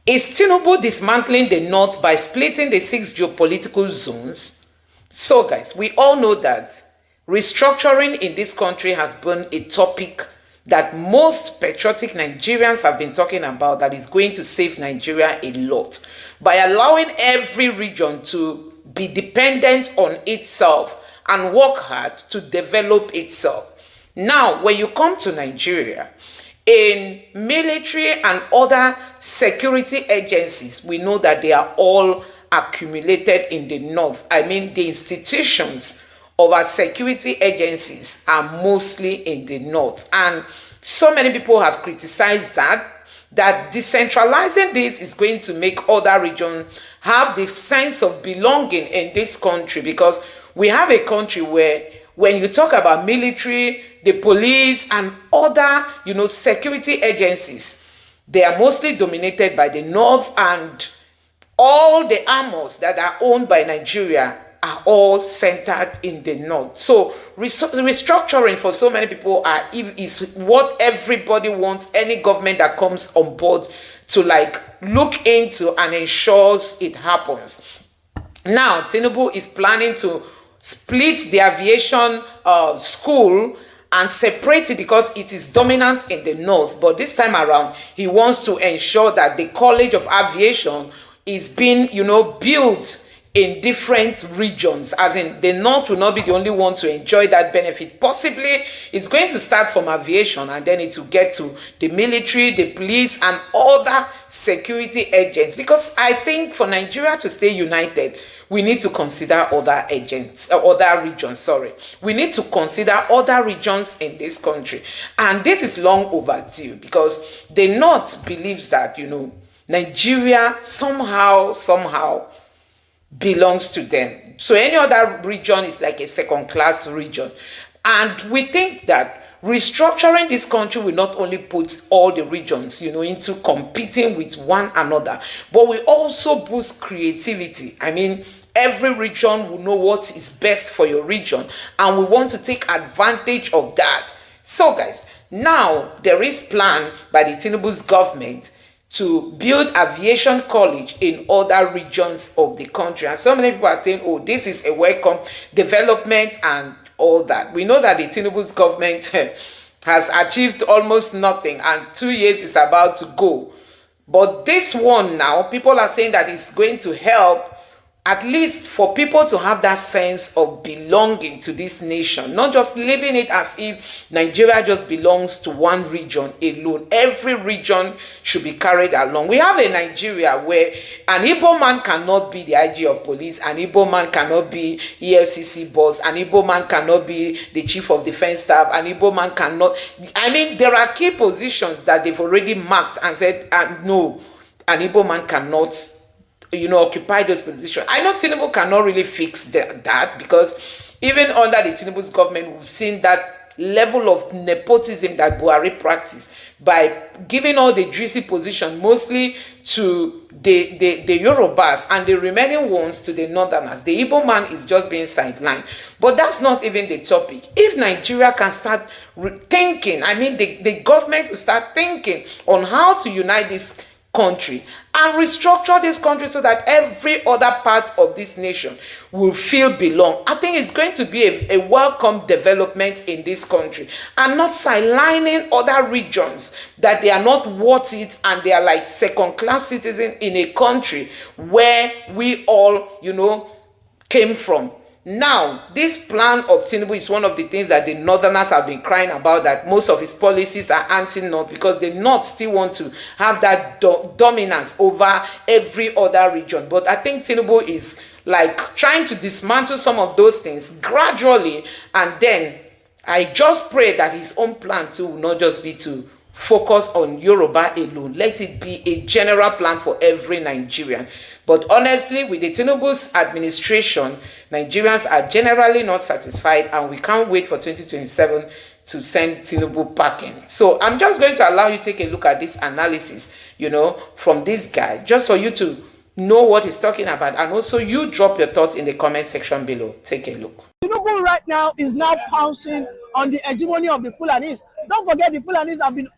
Is Tinubu dismantling the North by splitting the 6 geopolitical zones? So guys, we all know that restructuring in this country has been a topic that most patriotic Nigerians have been talking about, that is going to save Nigeria a lot by allowing every region to be dependent on itself and work hard to develop itself. Now, when you come to Nigeria, in military and other security agencies, we know that they are all accumulated in the north. I mean, the institutions of our security agencies are mostly in the north. And so many people have criticized that decentralizing this is going to make other regions have the sense of belonging in this country, because we have a country where when you talk about military, the police and other, security agencies, they are mostly dominated by the north, and all the armors that are owned by Nigeria are all centered in the north. So restructuring for so many people is what everybody wants, any government that comes on board to look into and ensures it happens. Now, Tinubu is planning to split the aviation school and separate it because it is dominant in the north. But this time around, he wants to ensure that the College of Aviation is being, built in different regions, as in the north will not be the only one to enjoy that benefit. Possibly it's going to start from aviation, and then it will get to the military, the police and other security agents, because I think for Nigeria to stay united, we need to consider other regions. We need to consider other regions in this country, and this is long overdue, because the north believes that Nigeria somehow belongs to them. So any other region is like a second-class region. And we think that restructuring this country will not only put all the regions, into competing with one another, but will also boost creativity. I mean, every region will know what is best for your region, and we want to take advantage of that. So guys, now there is plan by the Tinubu's government to build aviation college in other regions of the country. And so many people are saying, oh, this is a welcome development and all that. We know that the Tinubu's government has achieved almost nothing, and 2 years is about to go. But this one now, people are saying that it's going to help, at least for people to have that sense of belonging to this nation, not just living it as if Nigeria just belongs to one region alone. Every region should be carried along. We have a Nigeria where an Igbo man cannot be the IG of police, an Igbo man cannot be EFCC boss, an Igbo man cannot be the chief of defense staff, an Igbo man cannot. I mean, there are key positions that they've already marked and said, no, an Igbo man cannot occupy those positions. I know Tinubu cannot really fix that, because even under the Tinubu's government, we've seen that level of nepotism that Buhari practiced by giving all the juicy position mostly to the Yorubas and the remaining ones to the Northerners. The Igbo man is just being sidelined. But that's not even the topic. If Nigeria can start thinking, I mean, the government will start thinking on how to unite this country and restructure this country so that every other part of this nation will feel belong, I think it's going to be a welcome development in this country, and not sidelining other regions that they are not worth it and they are like second-class citizens in a country where we all, came from. Now, this plan of Tinubu is one of the things that the Northerners have been crying about, that most of his policies are anti-North, because the North still want to have that dominance over every other region. But I think Tinubu is trying to dismantle some of those things gradually, and then I just pray that his own plan too will not just be to focus on Yoruba alone. Let it be a general plan for every Nigerian. But honestly, with the Tinubu's administration, Nigerians are generally not satisfied, and we can't wait for 2027 to send Tinubu packing. So I'm just going to allow you to take a look at this analysis, from this guy, just for you to know what he's talking about, and also you drop your thoughts in the comment section below. Take a look. Tinubu right now is now pouncing on the hegemony of the Fulanis. Don't forget, the Fulanis have been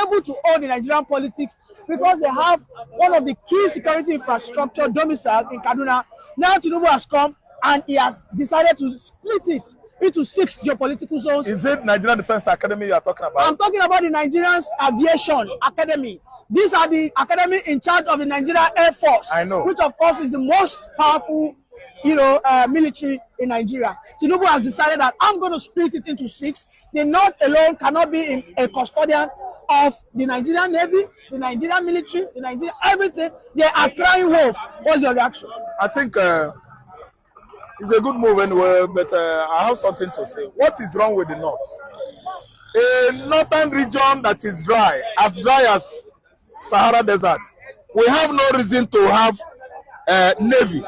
able to own the Nigerian politics because they have one of the key security infrastructure domicile in Kaduna. Now Tinubu has come and he has decided to split it into 6 geopolitical zones. Is it Nigerian Defense Academy you are talking about? I'm talking about the Nigerian Aviation Academy. These are the academy in charge of the Nigerian Air Force. I know. Which of course is the most powerful, military in Nigeria. Tinubu has decided that I'm going to split it into 6. The North alone cannot be in a custodian of the Nigerian Navy, the Nigerian military, the Nigerian everything. They are crying wolf. What's your reaction? I think it's a good move anyway, but I have something to say. What is wrong with the North? A northern region that is dry as Sahara Desert. We have no reason to have Navy.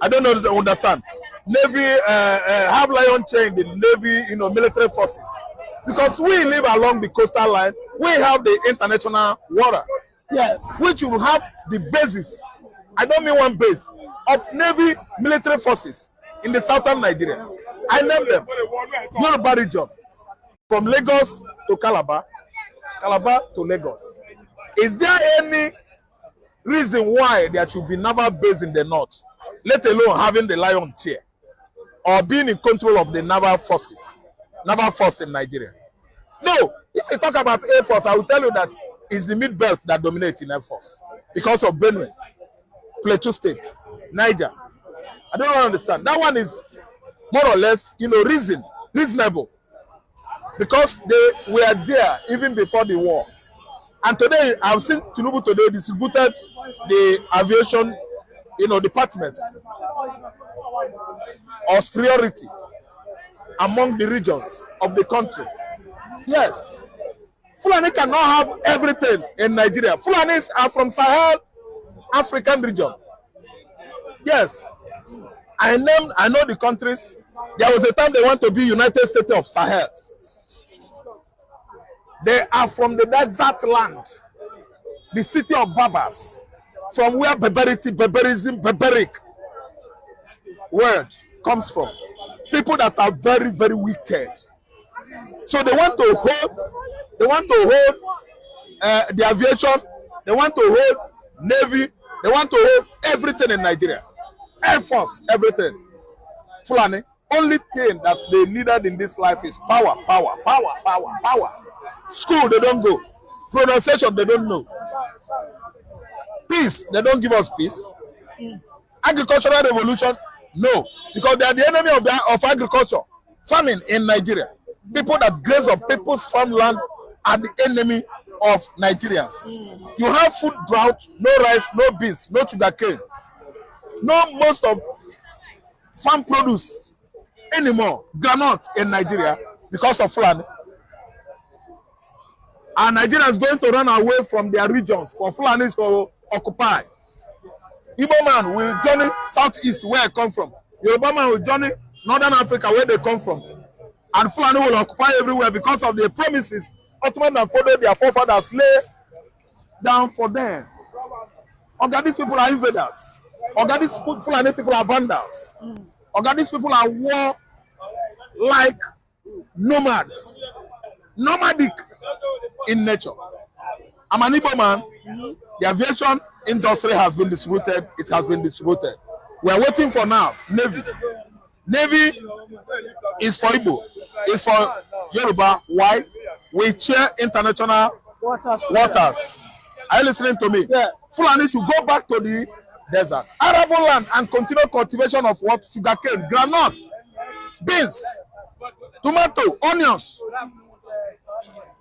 I don't know, understand. Navy have lion chain, the Navy, military forces. Because we live along the coastal line, we have the international water, which will have the basis. I don't mean one base of Navy military forces in the southern Nigeria. I name them. Yoruba region, from Lagos to Calabar, Calabar to Lagos. Is there any reason why there should be naval base in the north, let alone having the lion chair or being in control of the naval force in Nigeria? No, if you talk about Air Force, I will tell you that it's the mid-belt that dominates in Air Force because of Benue, Plateau State, Niger. I don't understand. That one is more or less, reasonable because they were there even before the war. And today, I've seen Tinubu today distributed the aviation, departments of priority among the regions of the country. Yes, Fulani cannot have everything in Nigeria. Fulanis are from Sahel, African region. Yes, I know the countries. There was a time they want to be United States of Sahel. They are from the desert land, the city of Barbers, from where barbaric word comes from. People that are very, very wicked. So they want to hold the aviation, they want to hold Navy, they want to hold everything in Nigeria. Air Force, everything. Fulani, only thing that they needed in this life is power. School, they don't go. Pronunciation, they don't know. Peace, they don't give us peace. Agricultural revolution, no. Because they are the enemy of agriculture. Famine in Nigeria. People that graze on people's farmland are the enemy of Nigerians. You have food drought, no rice, no beans, no sugarcane. No most of farm produce anymore. Groundnut in Nigeria because of Fulani. And Nigeria is going to run away from their regions for Fulanis to occupy. Igbo man will journey southeast where I come from. Yoruba man will journey northern Africa where they come from. And Fulani will occupy everywhere because of the promises Ottoman and Fodo, their forefathers, lay down for them. Okay, these people are invaders. Okay, these Fulani people are vandals. Okay, these people are war-like nomads. Nomadic in nature. I'm an Igbo man. The aviation industry has been distributed. It has been distributed. We are waiting for now. Navy. Navy is for Igbo. It's for Yoruba. Why? We share international waters. Are you listening to me? Yeah. Fulani to go back to the desert. Arable land and continue cultivation of what? Sugarcane, groundnut, beans, tomato, onions.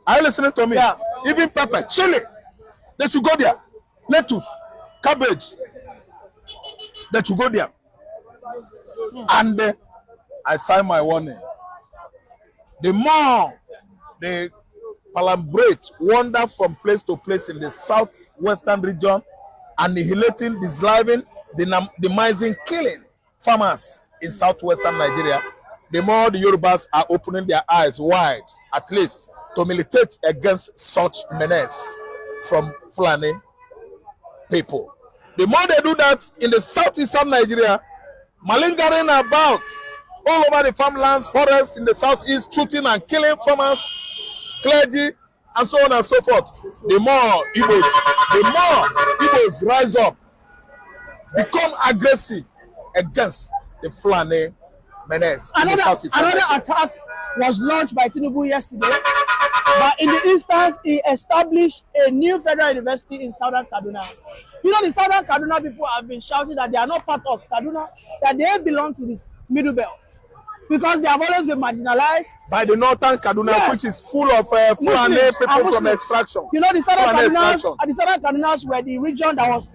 Are you listening to me? Yeah. Even pepper, chili. They should go there. Lettuce, cabbage. They should go there. And I sign my warning. The more they palambrate, wander from place to place in the southwestern region, annihilating, dislining, demising, killing farmers in southwestern Nigeria, the more the Yorubas are opening their eyes wide, at least, to militate against such menace from Fulani people. The more they do that in the southeastern Nigeria, malingering about all over the farmlands, forests in the southeast, shooting and killing farmers, clergy, and so on and so forth. The more Igbos rise up, become aggressive against the Fulani menace in the southeast. Another attack was launched by Tinubu yesterday, but in the instance, he established a new federal university in southern Kaduna. You know, the southern Kaduna people have been shouting that they are not part of Kaduna, that they belong to this middle belt, because they have always been marginalized by the northern Kaduna, yes, which is full of Fulani people from extraction. You know, the southern Kadunas were the region that was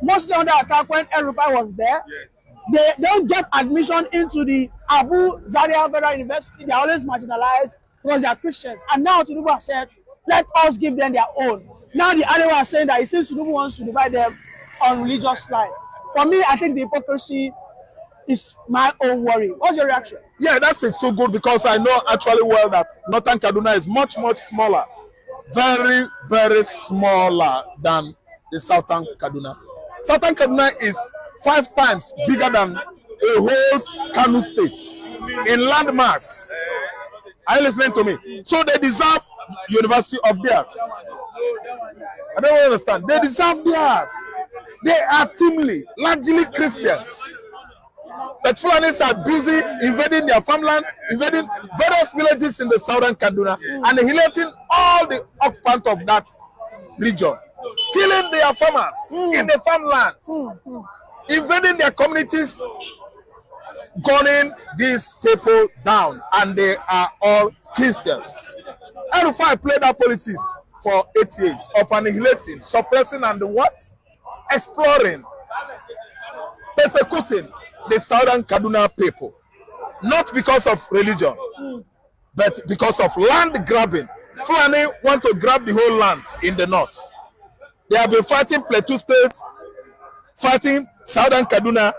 mostly under attack when El-Rufai was there. Yes. They don't get admission into the Abu Zaria Federal University. They are always marginalized because they are Christians. And now Tinubu has said, let us give them their own. Now the Arewa are saying that it seems Tinubu wants to divide them on religious line. For me, I think the hypocrisy is my own worry. What's your reaction? Yeah, that's so good, because I know actually well that Northern Kaduna is much, much smaller. Very, very smaller than the Southern Kaduna. Southern Kaduna is 5 times bigger than a whole Kano state in landmass. Are you listening to me? So they deserve university of theirs. I don't understand. They deserve theirs. They are teamly, largely Christians. But Fulanis are busy invading their farmland, invading various villages in the southern Kaduna, annihilating all the occupants of that region, killing their farmers in the farmlands, invading their communities, gunning these people down, and they are all Christians. El-Rufai played that politics for 8 years of annihilating, suppressing, and what? Exploring, persecuting the southern Kaduna people, not because of religion, but because of land grabbing. Fulani want to grab the whole land in the north. They have been fighting Plateau State, fighting southern Kaduna,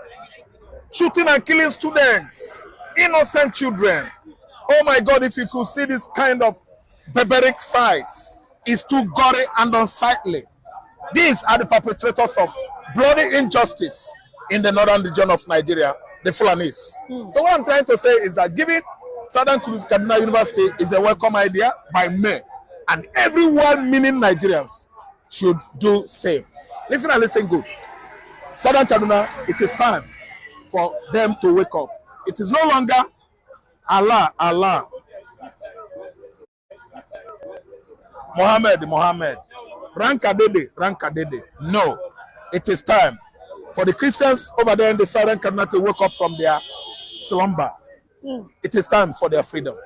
shooting and killing students, innocent children. Oh my God, if you could see this kind of barbaric sights, it's too gory and unsightly. These are the perpetrators of bloody injustice in the northern region of Nigeria, the Fulanis. So what I'm trying to say is that giving Southern Kaduna University is a welcome idea by me, and every well-meaning Nigerians should do same. Listen and listen good. Southern Kaduna, it is time for them to wake up. It is no longer Allah, Allah, Muhammad, Rankadede, Rankadede. No, it is time for the Christians over there in the southern Kaduna to wake up from their slumber. It is time for their freedom.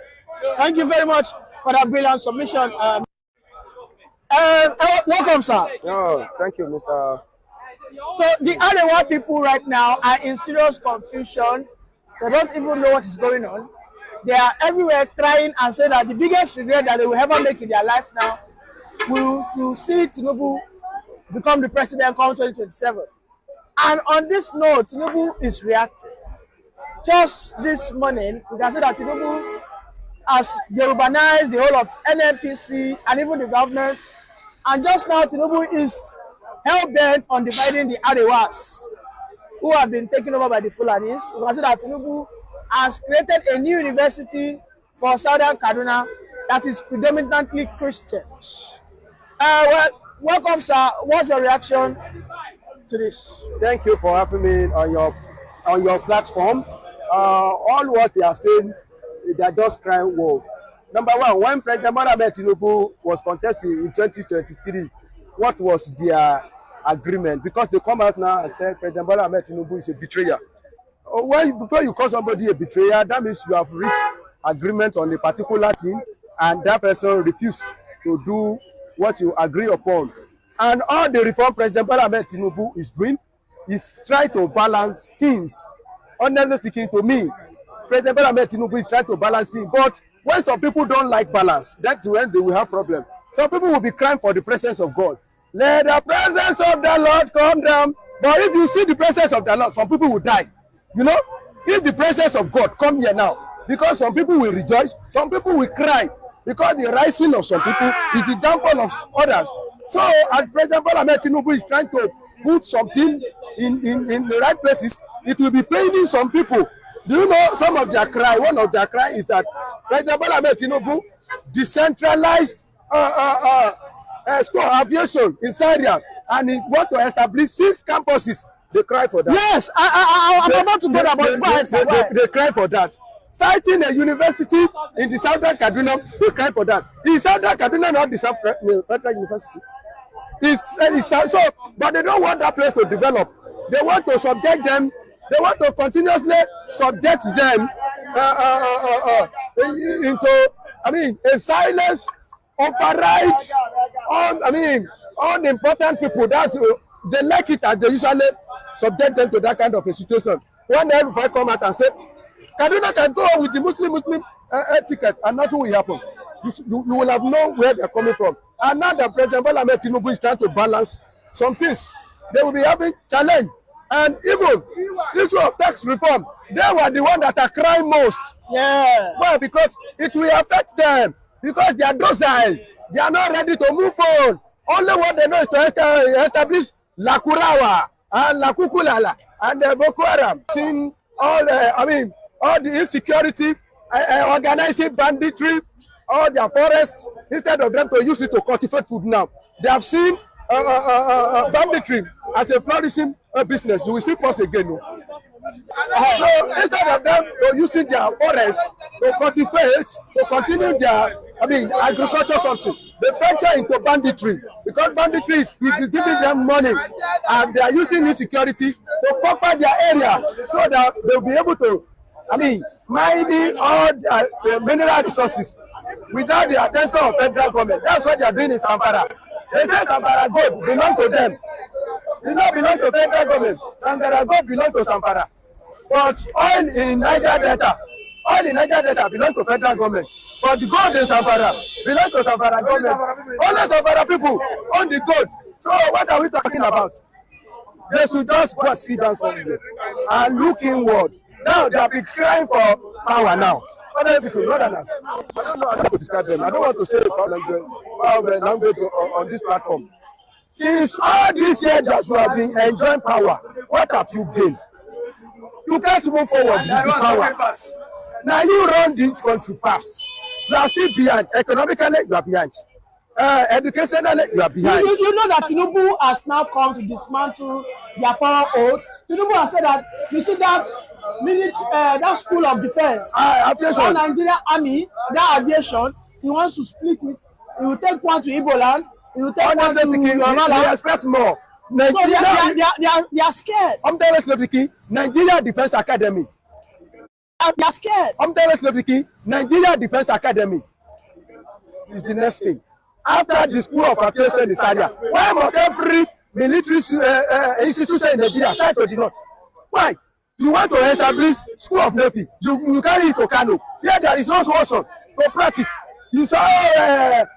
Thank you very much for that brilliant submission. Welcome, sir. No, thank you, Mr. So the Arewa people right now are in serious confusion. They don't even know what is going on. They are everywhere crying and saying that the biggest regret that they will ever make in their life now will to see Tinubu become the president come 2027. And on this note, Tinubu is reacting. Just this morning, we can say that Tinubu has Yorubanized the whole of NNPC and even the government. And just now, Tinubu is hell-bent on dividing the Arewas, who have been taken over by the Fulanis. We can say that Tinubu has created a new university for southern Kaduna that is predominantly Christian. Welcome, sir. What's your reaction to this? Thank you for having me on your platform. All what they are saying, they are just crying wolf. Number one, when President Tinubu was contesting in 2023, what was their agreement? Because they come out now and say President Tinubu is a betrayer. Before you call somebody a betrayer, that means you have reached agreement on a particular thing, and that person refused to do what you agree upon. And all the reform President Tinubu is doing is trying to balance things. Honestly speaking, to me, President Tinubu is trying to balance it. But when some people don't like balance, that's when they will have problem. Some people will be crying for the presence of God. Let the presence of the Lord come down. But if you see the presence of the Lord, some people will die. You know, if the presence of God come here now, because some people will rejoice, some people will cry, because the rising of some people is the downfall of others. So as President Tinubu is trying to put something in the right places, it will be paining some people. Do you know some of their cry? One of their cry is that President Tinubu decentralized school of aviation in Syria, and he want to establish 6 campuses. They cry for that. Yes, I'm about to go there, but go ahead, sir. They cry for that. Citing a university in the southern Kaduna, they cry for that. Is southern Kaduna not the federal university? It's so, but they don't want that place to develop. They want to subject them. They want to continuously subject them into, a silence, override on, unimportant people. That's they like it, and they usually subject them to that kind of a situation. One day, if I come out and say, Kaduna can go with the Muslim etiquette, and nothing will happen. You will have known where they're coming from. And now that President Bola Ahmed Tinubu is trying to balance some things, they will be having challenge. And even issue of tax reform, they were the ones that are crying most. Yeah. Well, because it will affect them. Because they are docile. They are not ready to move on. Only what they know is to establish Lakurawa and Lakukulala and Boko Haram. Seeing all the insecurity, organizing banditry, all their forests, instead of them to use it to cultivate food now. They have seen banditry as a flourishing business. You will still pause again. No? So instead of them using their forests to cultivate, to continue their, agriculture something, they venture into banditry because banditry is giving them money, and they are using insecurity to cover their area so that they'll be able to, mining all the mineral resources without the attention of federal government. That's what they are doing in Zamfara. They say Zamfara gold belong to them. It not belong to federal government. Zamfara gold belong to Zamfara. But all in Niger Delta belong to federal government. But the gold in Zamfara belong to Zamfara government. Only Zamfara people own the gold. So what are we talking about? They should just go sit down somewhere and look inward. Now they have been crying for power now. Other people, not than us. I don't know how to describe them. I don't want to say language on this platform. Since all these years that you have been enjoying power, what have you gained? You can't move forward with the power. Now you run this country fast. You are still behind. Economically, you are behind. Educationally, you are behind. You know that Tinubu has now come to dismantle their power oath. Tinubu has said that, you see that that school of defense, aviation. Nigeria Army, that aviation, he wants to split it. He will take one to Igbo land. He will take one to Yoruba land. They expect more. Nigeria, so they are scared. I'm telling you, Nigeria Defense Academy. They are scared. I'm telling you, Nigeria Defense Academy is the next thing. After the school of aviation in Syria, why must every military institution in Nigeria side to the north? Why? You want to establish school of navy, you carry it to Kano. Here there is no ocean to practice. You saw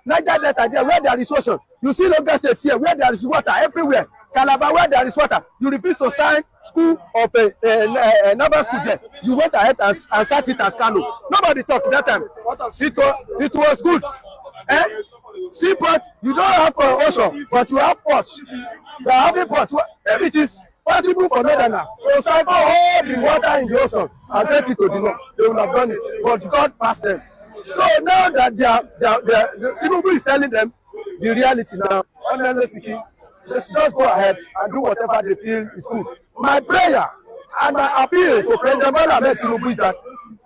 Niger Delta there where there is ocean. You see Lagos State here where there is water everywhere. Calabar where there is water. You refuse to sign school of naval school there. You went ahead and start it as Kano. Nobody talked that time. It was good. Seaport, you don't have ocean, but you have port. You are having port. If it is possible for Northerners to siphon all the water in the ocean and take it to the north, they will have done it. But God passed them. So now that the Tinubu is telling them the reality now, honestly speaking, they should just go ahead and do whatever they feel is good. My prayer and my appeal to President Bola Ahmed Tinubu is that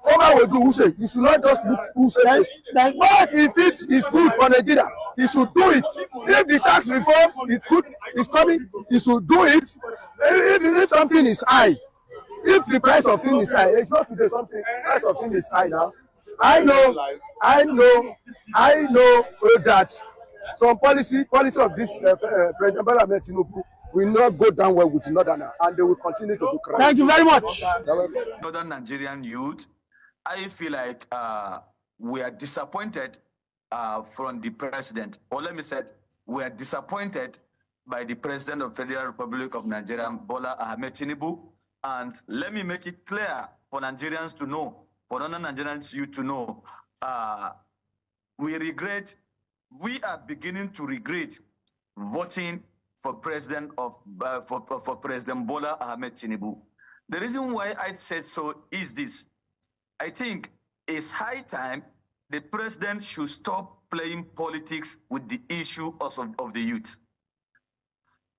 someone will do who say, you should not just look who says it. But if it is good for Nigeria, he should do it. If the tax reform is good, is coming, he should do it. If something is high, if the price of things is high, it's not today something, price of things is high now. I know that some policy of this President Bola Ahmed Tinubu will not go down well with Northerners, and they will continue to do crime. Thank you very much. Northern Nigerian youth, I feel like we are disappointed from the president, or let me say, we are disappointed by the President of the Federal Republic of Nigeria, Bola Ahmed Tinubu. And let me make it clear for Nigerians to know, for non-Nigerians you to know, we are beginning to regret voting for President Bola Ahmed Tinubu. The reason why I said so is this. I think it's high time the president should stop playing politics with the issue of the youth,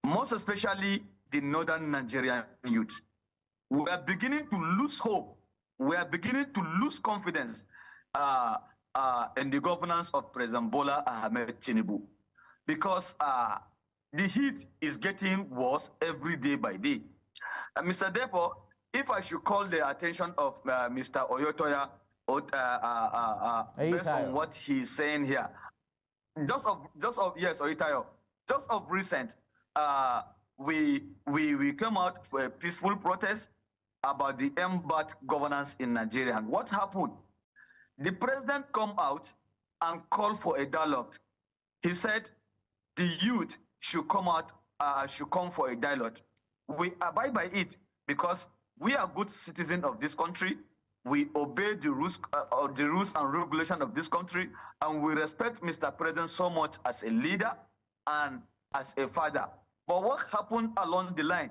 most especially the northern Nigerian youth. We are beginning to lose hope. We are beginning to lose confidence in the governance of President Bola Ahmed Tinubu, because the heat is getting worse every day by day. Mr. Depo, if I should call the attention of Mr. Oyotoya, based on what he's saying here, just of yes, Oyotoya, just of recent, we came out for a peaceful protest about the MBAT governance in Nigeria. And what happened? The president come out and call for a dialogue. He said the youth should come out, should come for a dialogue. We abide by it because we are good citizens of this country. We obey the rules and regulation of this country, and we respect Mr. President so much as a leader and as a father. But what happened along the line?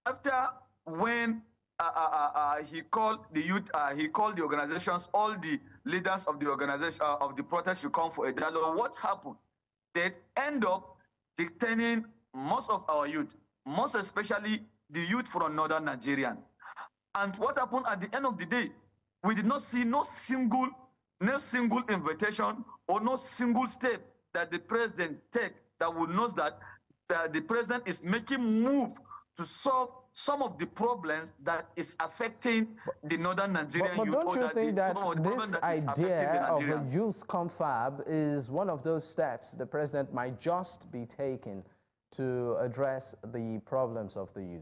After when he called the youth, he called the organizations, all the leaders of the organization of the protest should come for a dialogue. What happened? They end up detaining most of our youth, most especially the youth from northern Nigeria. And what happened at the end of the day? We did not see no single invitation or no single step that the president take that would know that the president is making move to solve some of the problems that is affecting the northern Nigerian youth. But don't you think that this idea of a youth confab is one of those steps the president might just be taking to address the problems of the youth?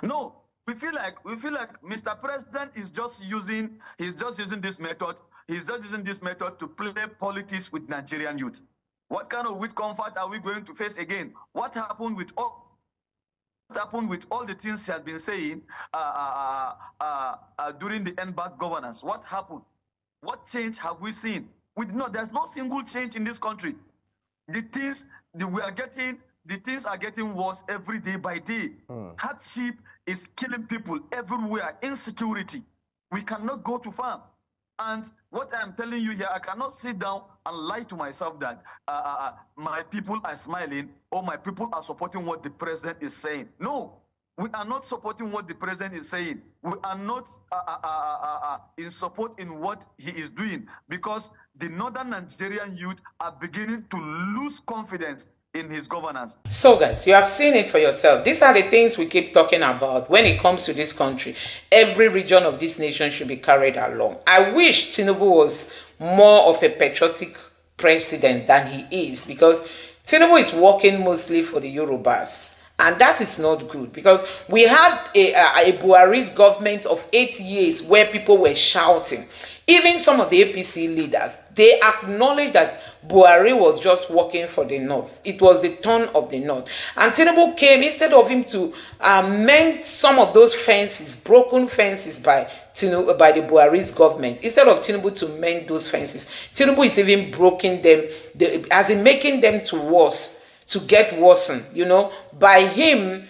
No, we feel like Mr. President is just using this method. He's just using this method to play politics with Nigerian youth. What kind of youth comfort are we going to face again? What happened with all the things he has been saying during the NBAT governance? What happened? What change have we seen? There's no single change in this country. The things are getting worse every day by day. Hardship is killing people everywhere. Insecurity. We cannot go to farm. And what I'm telling you here, I cannot sit down and lie to myself that my people are smiling or my people are supporting what the president is saying. No, we are not supporting what the president is saying. We are not in support in what he is doing, because the northern Nigerian youth are beginning to lose confidence in his governance. So guys, you have seen it for yourself. These are the things we keep talking about when it comes to this country. Every region of this nation should be carried along. I wish Tinubu was more of a patriotic president than he is, because Tinubu is working mostly for the Yorubas. And that is not good, because we had a Buhari's government of 8 years where people were shouting. Even some of the APC leaders, they acknowledged that Buhari was just working for the North. It was the turn of the North. And Tinubu came, instead of him to mend some of those fences, broken fences by the Buhari's government, instead of Tinubu to mend those fences, Tinubu is even broken them, as in making them to get worsened, by him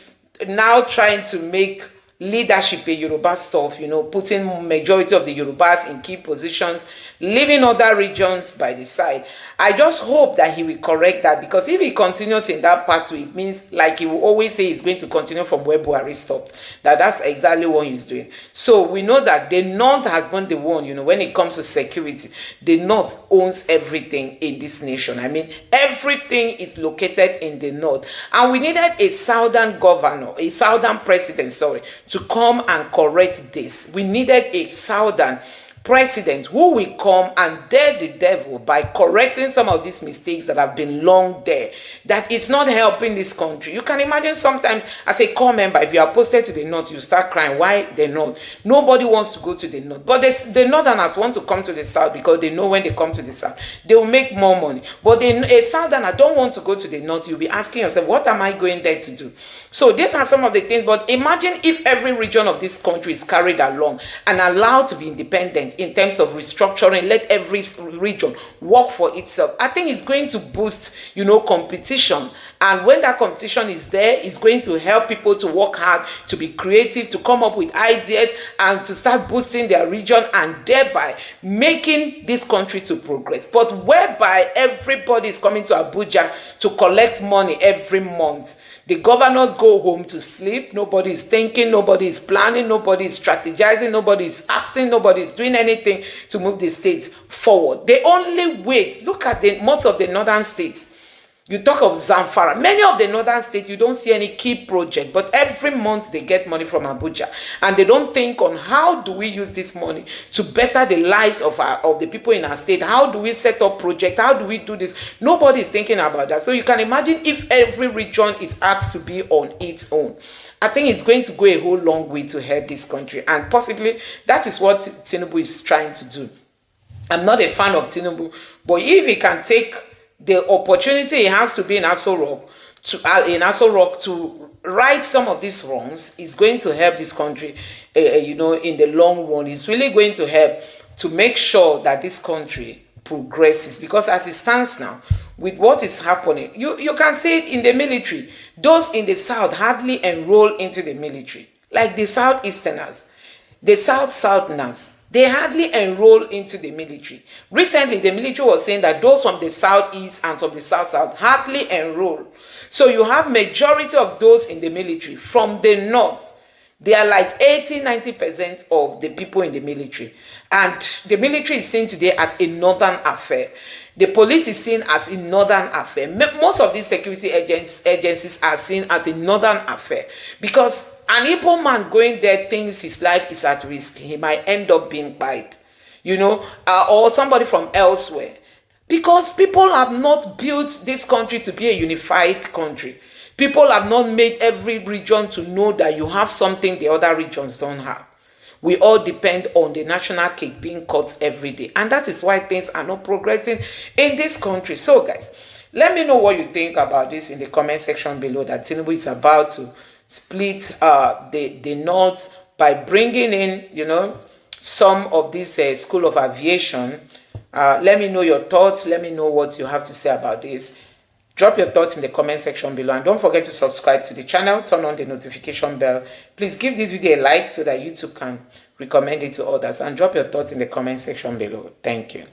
now trying to make leadership a Yoruba stuff, putting majority of the Yorubas in key positions, leaving other regions by the side. I just hope that he will correct that, because if he continues in that pathway, it means, like he will always say, he's going to continue from where Buhari stopped. That's exactly what he's doing. So we know that the North has been the one, when it comes to security, the North owns everything in this nation. I mean, everything is located in the North. And we needed a Southern governor, a Southern president, to come and correct this. We needed a Southern president who will come and dare the devil by correcting some of these mistakes that have been long there, that is not helping this country. You can imagine sometimes as a core member, if you are posted to the North, you start crying. Why the North? Nobody wants to go to the North, but the Northerners want to come to the South because they know when they come to the South, they will make more money. But a Southerner don't want to go to the North. You'll be asking yourself, what am I going there to do? So these are some of the things. But imagine if every region of this country is carried along and allowed to be independent president in terms of restructuring, let every region work for itself, I think it's going to boost, competition. And when that competition is there, it's going to help people to work hard, to be creative, to come up with ideas, and to start boosting their region, and thereby making this country to progress. But whereby everybody is coming to Abuja to collect money every month, the governors go home to sleep. Nobody is thinking, nobody is planning, nobody is strategizing, nobody is acting, nobody is doing anything to move the state forward. They only wait. Look at most of the northern states. You talk of Zamfara. Many of the northern states, you don't see any key project, but every month they get money from Abuja, and they don't think on how do we use this money to better the lives of the people in our state. How do we set up project? How do we do this? Nobody is thinking about that. So you can imagine if every region is asked to be on its own. I think it's going to go a whole long way to help this country, and possibly that is what Tinubu is trying to do. I'm not a fan of Tinubu, but if he can take the opportunity he has to be in Aso Rock to right some of these wrongs, is going to help this country, in the long run. It's really going to help to make sure that this country progresses, because as it stands now, with what is happening, you can see it in the military. Those in the south hardly enroll into the military, like the southeasterners, the southerners. They hardly enroll into the military. Recently, the military was saying that those from the southeast and from the south hardly enroll. So you have majority of those in the military from the north. They are like 80-90% of the people in the military. And the military is seen today as a northern affair. The police is seen as a northern affair. Most of these security agencies are seen as a northern affair, because an Igbo man going there thinks his life is at risk. He might end up being killed, or somebody from elsewhere. Because people have not built this country to be a unified country. People have not made every region to know that you have something the other regions don't have. We all depend on the national cake being cut every day. And that is why things are not progressing in this country. So guys, let me know what you think about this in the comment section below, that Tinubu is about to split the North by bringing in, some of this school of aviation. Let me know your thoughts. Let me know what you have to say about this. Drop your thoughts in the comment section below, and don't forget to subscribe to the channel, turn on the notification bell. Please give this video a like so that YouTube can recommend it to others, and drop your thoughts in the comment section below. Thank you.